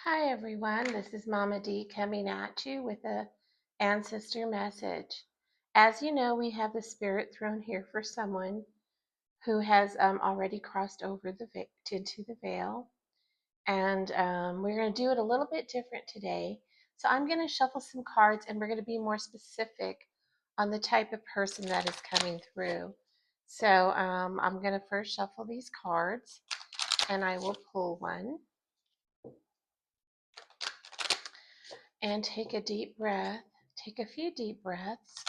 Hi everyone, this is Mama D coming at you with a ancestor message. As you know, we have the spirit throne here for someone who has already crossed over into the veil, and we're going to do it a little bit different today. So I'm going to shuffle some cards, and we're going to be more specific on the type of person that is coming through. So I'm going to first shuffle these cards, and I will pull one. And take a deep breath. Take a few deep breaths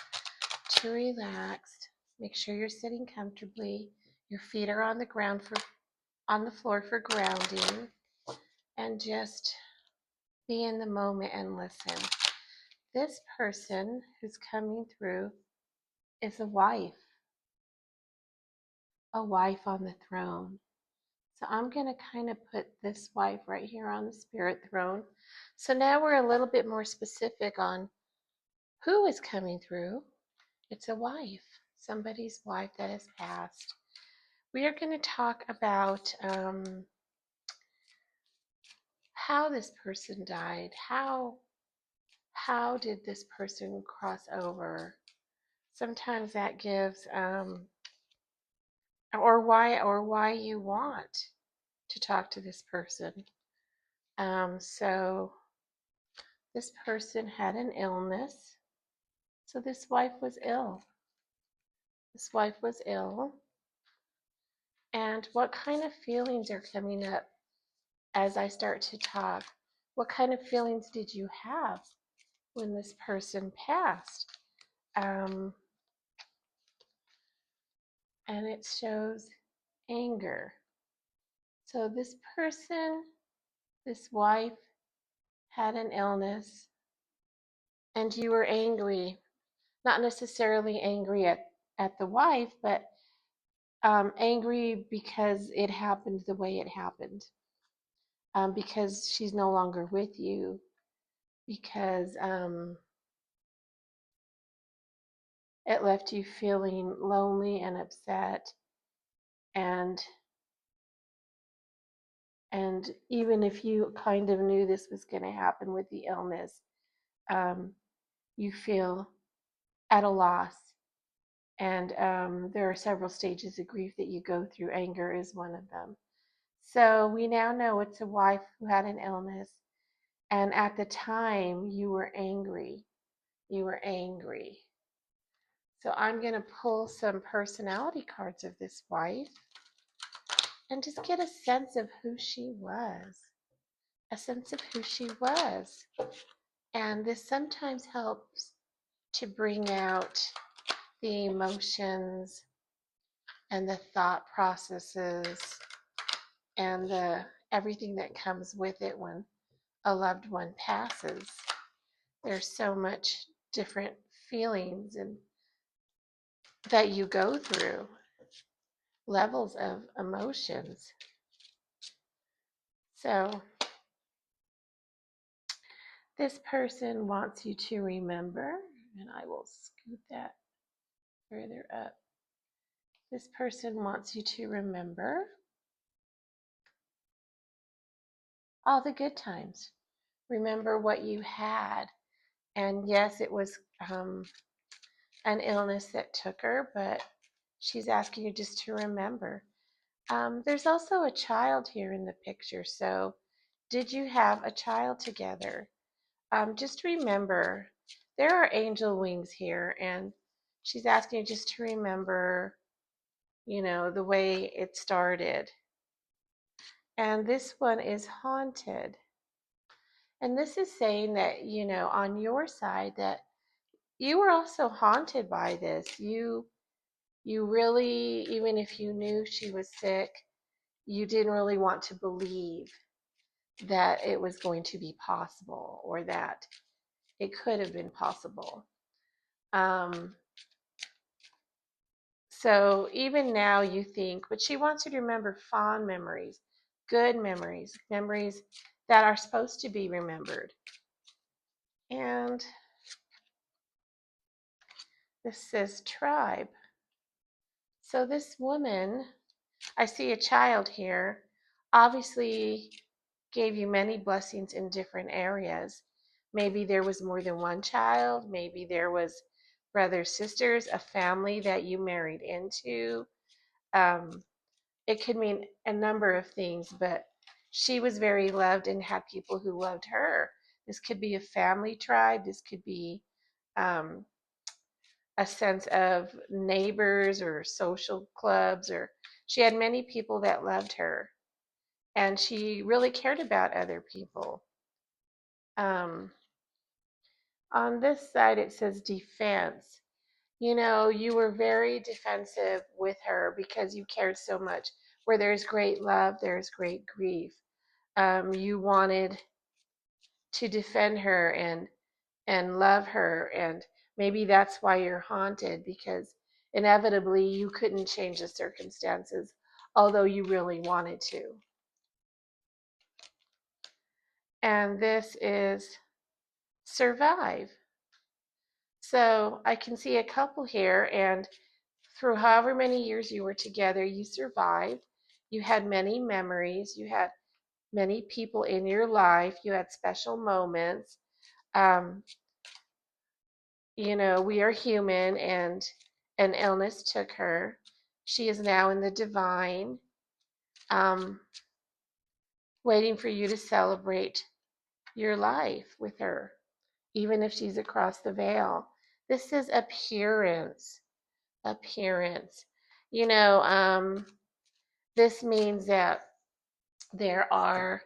to relax. Make sure you're sitting comfortably. Your feet are on the floor for grounding, and just be in the moment and listen. This person who's coming through is a wife on the throne. So I'm going to kind of put this wife right here on the spirit throne. So now we're a little bit more specific on who is coming through. It's a wife, somebody's wife that has passed. We are going to talk about how this person died. How did this person cross over? Sometimes that gives or why you want to talk to this person. So this person had an illness. So this wife was ill. This wife was ill. And what kind of feelings are coming up as I start to talk? What kind of feelings did you have when this person passed? And it shows anger. So this person, this wife, had an illness, and you were angry. Not necessarily angry at the wife, but angry because it happened the way it happened. Because she's no longer with you. Because it left you feeling lonely and upset, and even if you kind of knew this was going to happen with the illness, you feel at a loss. And there are several stages of grief that you go through. Anger is one of them. So we now know it's a wife who had an illness, and at the time you were angry. You were angry. So I'm going to pull some personality cards of this wife and just get a sense of who she was. A sense of who she was. And this sometimes helps to bring out the emotions and the thought processes and everything that comes with it when a loved one passes. There's so much different feelings and that you go through, levels of emotions. So this person wants you to remember, and I will scoot that further up. This person wants you to remember all the good times. Remember what you had. And yes, it was an illness that took her, but she's asking you just to remember. There's also a child here in the picture. So, did you have a child together? Just remember, there are angel wings here, and she's asking you just to remember, the way it started. And this one is haunted. And this is saying that, on your side, that you were also haunted by this. You really, even if you knew she was sick, you didn't really want to believe that it was going to be possible or that it could have been possible. So even now you think, but she wants you to remember fond memories, good memories, memories that are supposed to be remembered. And this says tribe. So this woman, I see a child here, obviously gave you many blessings in different areas. Maybe there was more than one child, maybe there was brothers, sisters, a family that you married into. Um, it could mean a number of things, but she was very loved and had people who loved her. This could be a family tribe, this could be um, a sense of neighbors or social clubs, or she had many people that loved her, and she really cared about other people. Um, on this side, it says defense. You know, you were very defensive with her because you cared so much. Where there's great love, there's great grief. You wanted to defend her and love her, and maybe that's why you're haunted, because inevitably you couldn't change the circumstances, although you really wanted to. And this is survive. So I can see a couple here, and through however many years you were together, you survived. You had many memories. You had many people in your life. You had special moments. Um, you know, we are human, and an illness took her. She is now in the divine, um, waiting for you to celebrate your life with her, even if she's across the veil. This is appearance. Appearance. You know, this means that there are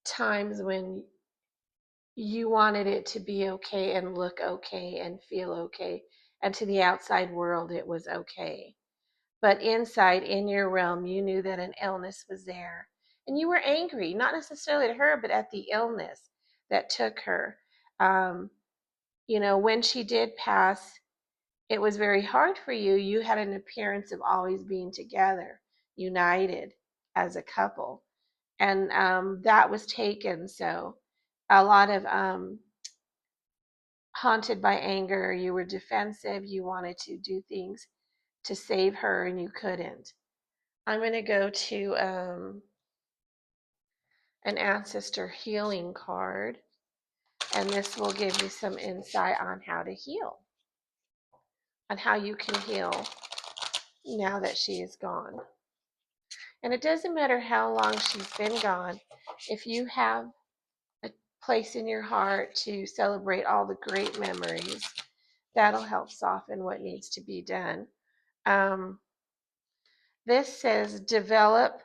times when you wanted it to be okay and look okay and feel okay, and to the outside world it was okay. But inside, in your realm, you knew that an illness was there. And you were angry, not necessarily at her, but at the illness that took her. Um, you know, when she did pass, it was very hard for you. You had an appearance of always being together, united as a couple. And that was taken. So a lot of haunted by anger, you were defensive, you wanted to do things to save her and you couldn't. I'm going to go to an ancestor healing card, and this will give you some insight on how to heal, on how you can heal now that she is gone. And it doesn't matter how long she's been gone, if you have a place in your heart to celebrate all the great memories, that'll help soften what needs to be done. Um, this says develop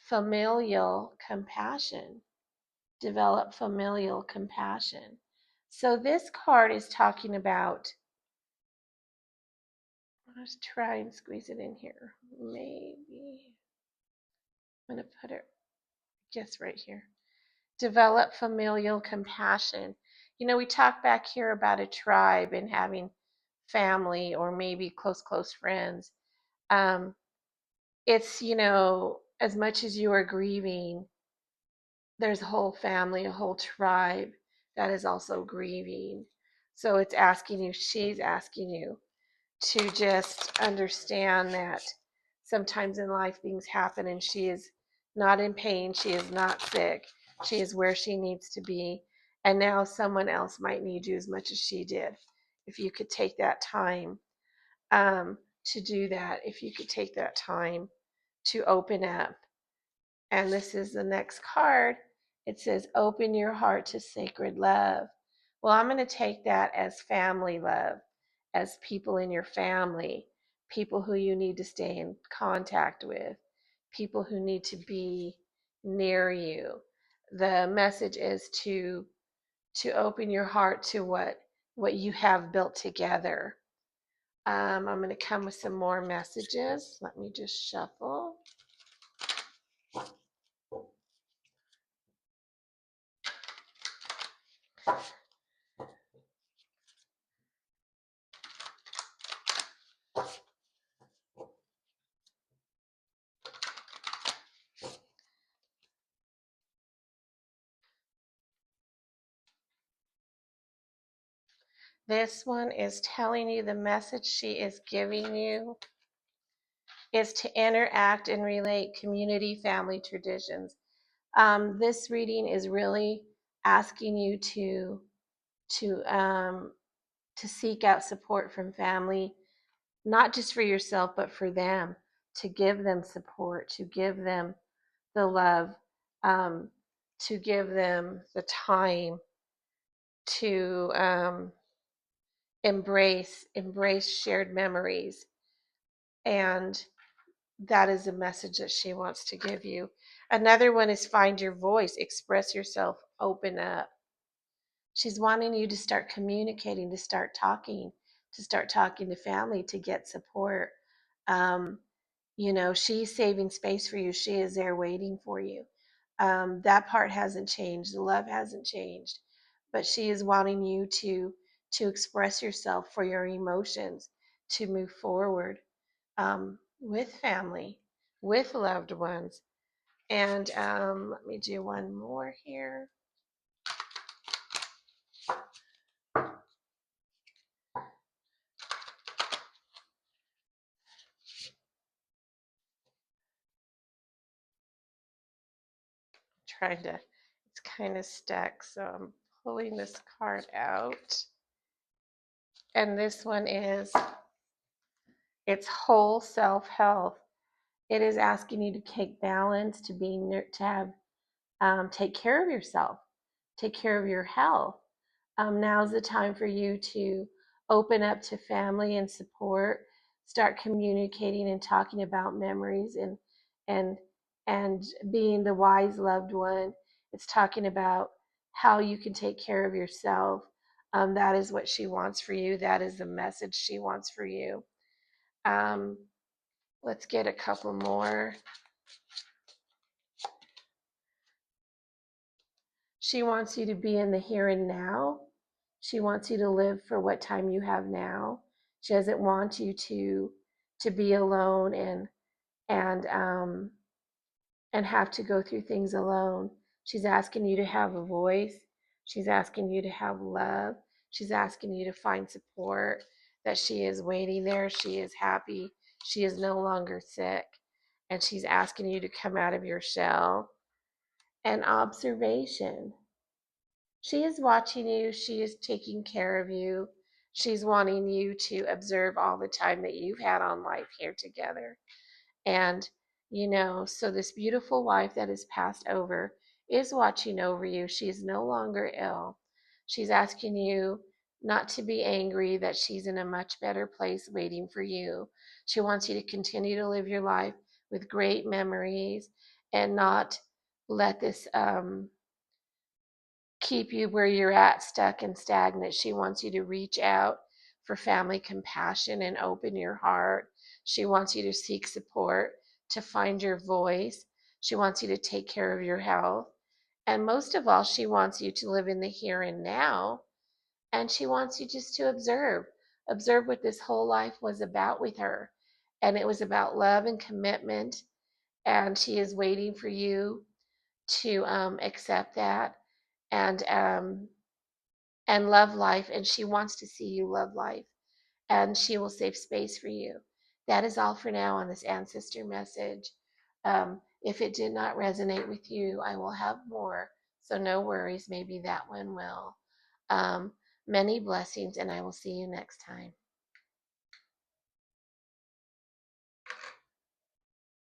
familial compassion. Develop familial compassion. So this card is talking about, let's try and squeeze it in here. Maybe I'm going to put it, I guess, right here. Develop familial compassion. You know, we talk back here about a tribe and having family or maybe close friends. Um, it's, you know, as much as you are grieving, there's a whole family, a whole tribe that is also grieving. So it's asking you, she's asking you to just understand that sometimes in life things happen and she is not in pain, she is not sick, she is where she needs to be. And now someone else might need you as much as she did. If you could take that time to do that, if you could take that time to open up. And this is the next card. It says, open your heart to sacred love. Well, I'm going to take that as family love, as people in your family, people who you need to stay in contact with, people who need to be near you. The message is to open your heart to what you have built together. I'm going to come with some more messages. Let me just shuffle. This one is telling you the message she is giving you is to interact and relate community family traditions. This reading is really asking you to um, to seek out support from family, not just for yourself, but for them, to give them support, to give them the love, um, to give them the time to embrace shared memories. And that is a message that she wants to give you. Another one is find your voice, express yourself, open up. She's wanting you to start communicating, to start talking to family, to get support. Um, she's saving space for you. She is there waiting for you. That part hasn't changed. The love hasn't changed, but she is wanting you to express yourself for your emotions, to move forward with family, with loved ones. And let me do one more here. Trying to, it's kind of stuck, so I'm pulling this card out. And this one is, it's whole self health. It is asking you to take balance, to have, take care of yourself, take care of your health. Now's the time for you to open up to family and support, start communicating and talking about memories and and being the wise loved one. It's talking about how you can take care of yourself. That is what she wants for you. That is the message she wants for you. Um, let's get a couple more. She wants you to be in the here and now. She wants you to live for what time you have now. She doesn't want you to be alone and and have to go through things alone. She's asking you to have a voice. She's asking you to have love. She's asking you to find support, that she is waiting there. She is happy. She is no longer sick. And she's asking you to come out of your shell. And observation. She is watching you. She is taking care of you. She's wanting you to observe all the time that you've had on life here together. And, so this beautiful wife that has passed over is watching over you. She's no longer ill. She's asking you not to be angry, that she's in a much better place waiting for you. She wants you to continue to live your life with great memories and not let this keep you where you're at, stuck and stagnant. She wants you to reach out for family compassion and open your heart. She wants you to seek support, to find your voice. She wants you to take care of your health. And most of all, she wants you to live in the here and now. And she wants you just to observe what this whole life was about with her. And it was about love and commitment. And she is waiting for you to accept that and um, and love life, and she wants to see you love life, and she will save space for you. That is all for now on this ancestor message. If it did not resonate with you, I will have more, so no worries, maybe that one will. um, Many blessings, and I will see you next time.